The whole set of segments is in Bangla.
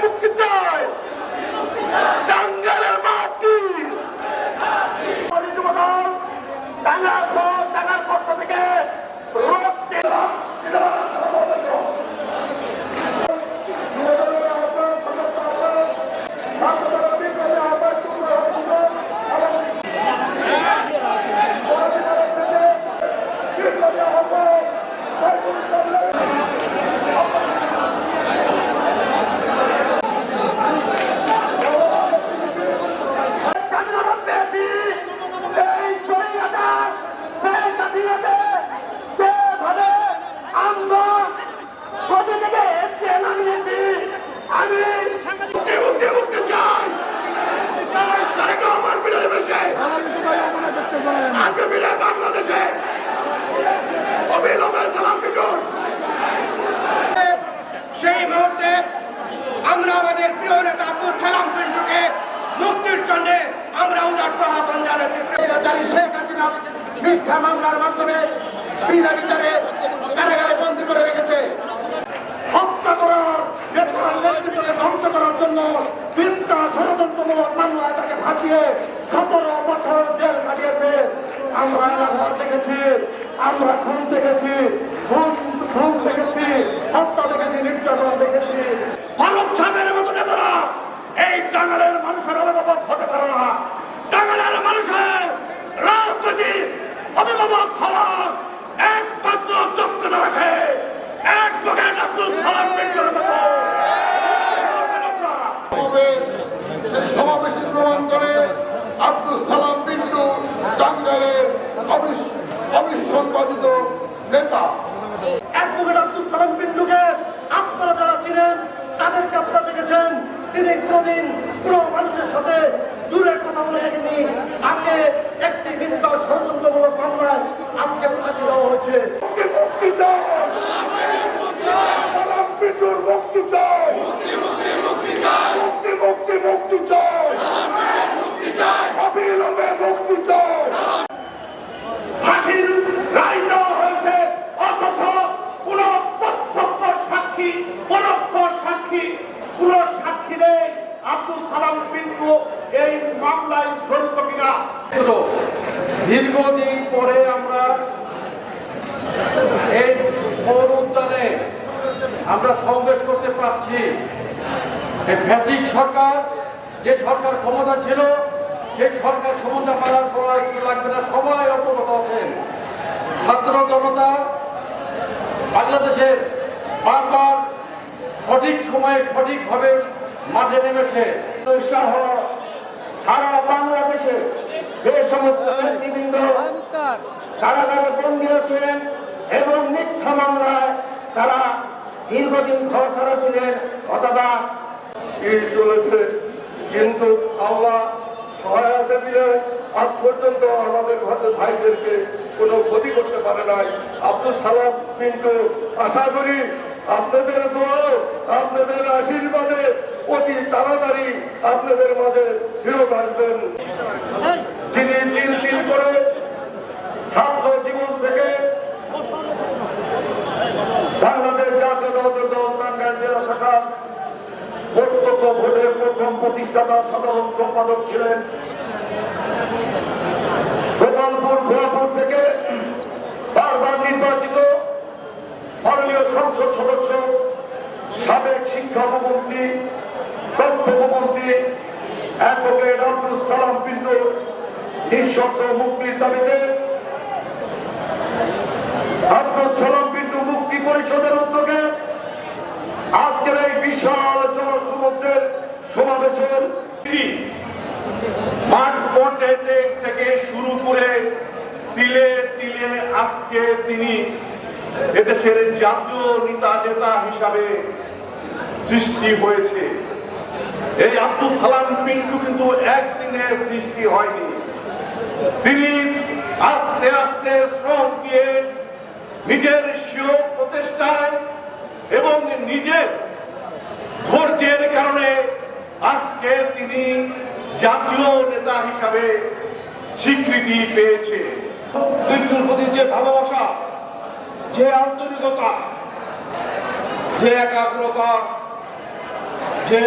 মুক্তি চাই, টাঙ্গাইলের মাটি টাঙ্গাইল পক্ষ থেকে বাংলাদেশে অবিলম্বে সালাম পিটুন। সেই মুহূর্তে আমরা আমাদের প্রিয় নেতা আব্দুল সালাম পিন্টুকে মুক্তির জন্য আমরা উদাত্ত আহ্বান জানাচ্ছি। শেখ হাসিনা মিথ্যা মামলার মাধ্যমে বিনা বিচারে কারাগারে বন্দী করে রেখেছে। হত্যা করার নেতৃত্বকে ধ্বংস করার জন্য মিথ্যা ষড়যন্ত্রমূলক মামলায় তাকে ফাঁসিয়ে 17 বছর জেল কাটিয়েছে। আমরা ঘর দেখেছি, আমরা খুন দেখেছি, খুন দেখেছি, হত্যা দেখেছি, নির্যাতন দেখেছি। ফারুক সাহেবের মতো নেতারা এই টাঙ্গাইলের মানুষের অভিভাবক হতে পারে না। টাঙ্গাইলের মানুষের রাজনীতি অভিভাবক হওয়ার একমাত্র যোগ্যতা রাখে অ্যাডভোকেট আব্দুল সালাম পিন্টুর মতো। সেই সমাবেশের প্রমাণ করে আব্দুল সালাম পিন্টু টাঙ্গাইলের অবিসংবাদিত নেতা। অ্যাডভোকেট আব্দুল সালাম পিন্টুকে আপনারা যারা চিনেন তাদেরকে আপনারা দেখেছেন, তিনি কোনোদিন কোনো মানুষের সাথে জুড়ে কথা বলে দেখেনি। তাকে একটি মিথ্যা ষড়যন্ত্রমূলক মামলায় আজকে ফাঁসি দেওয়া হয়েছে। মুক্তি চাই, সালাম পিন্টুর মুক্তি চাই, মুক্তি মুক্তি মুক্তি চাই, অবিলম্বে মুক্তি চাই। ফাঁসির রায় দেওয়া হয়েছে, অথচ কোন প্রত্যক্ষ সাক্ষী, পরোক্ষ সাক্ষী, কোন সাক্ষী নেই আব্দুল সালাম পিন্টু এই মামলায় জড়িত কিনা। দীর্ঘদিন পরে আমরা এই পৌর উদ্যানে আমরা সমাবেশ করতে পারছি। ফ্যাসিস্ট সরকার, যে সরকার ক্ষমতা ছিল, সেই সরকার ক্ষমতা মারার পর কিছু লাগবে না, সবাই অবগত আছেন। ছাত্র জনতা বাংলাদেশের বারবার সঠিক সময়ে সঠিকভাবে মাঠে নেমেছে। সারা বাংলাদেশে যে সমস্ত নেতৃবৃন্দ কারাগারে বন্দী ছিলেন এবং মিথ্যা মামলায় তারা দীর্ঘদিন ঘর ছাড়া ছিলেন অথবা চলেছে, কিন্তু আল্লাহ সহায়তা দিলে আজ পর্যন্ত আমাদের ঘরের ভাইদেরকে কোনো ক্ষতি করতে পারে নাই। আব্দুল সালাম পিন্টু আশা করি আপনাদের দোয়া, আপনাদের আশীর্বাদে অতি তাড়াতাড়ি আপনাদের মাঝে ফেরত আসবেন। যিনি তিল তিল করে ছাত্র জীবন থেকে বাংলাদেশ জাতীয়তাবাদী দল টাঙ্গাইল জেলা শাখা প্রত্যক্ষ ভোটের প্রথম প্রতিষ্ঠাতা সাধারণ সম্পাদক ছিলেন। গোপালপুর ঘোড়াপুর থেকে বারবার নির্বাচিত মাননীয় সংসদ সদস্য, সাবেক শিক্ষা উপমন্ত্রী, তথ্য উপমন্ত্রী অ্যাডভোকেট আব্দুল সালাম পিন্টু নিঃশর্ত মুক্তির দাবিতে আব্দুল সালাম পিন্টু মুক্তি পরিষদের উদ্যোগে আজকের এই বিশাল জনসমুদ্রের সমাবেশের মাঠ পর্যায়ে থেকে শুরু করে তিলে তিলে আজকে তিনি এদেশের জাতীয় নেতা হিসাবে সৃষ্টি হয়েছে। এই আব্দুল সালাম পিন্টু কিন্তু একদিনে সৃষ্টি হয়নি। তিনি আস্তে আস্তে শ্রম দিয়ে নিজের স্বীয় প্রচেষ্টায় এবং নিজের ধৈর্যের কারণে আজকে তিনি জাতীয় নেতা হিসাবে স্বীকৃতি পেয়েছে। পিন্টুর প্রতি যে ভালোবাসা, যে আন্তরিকতা, যে একাগ্রতা, যে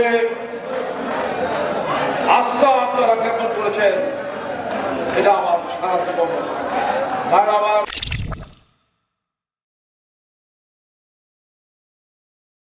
আস্থা আপনারা জ্ঞাপন করেছেন, এটা আমার সারা জীবন। আর আমার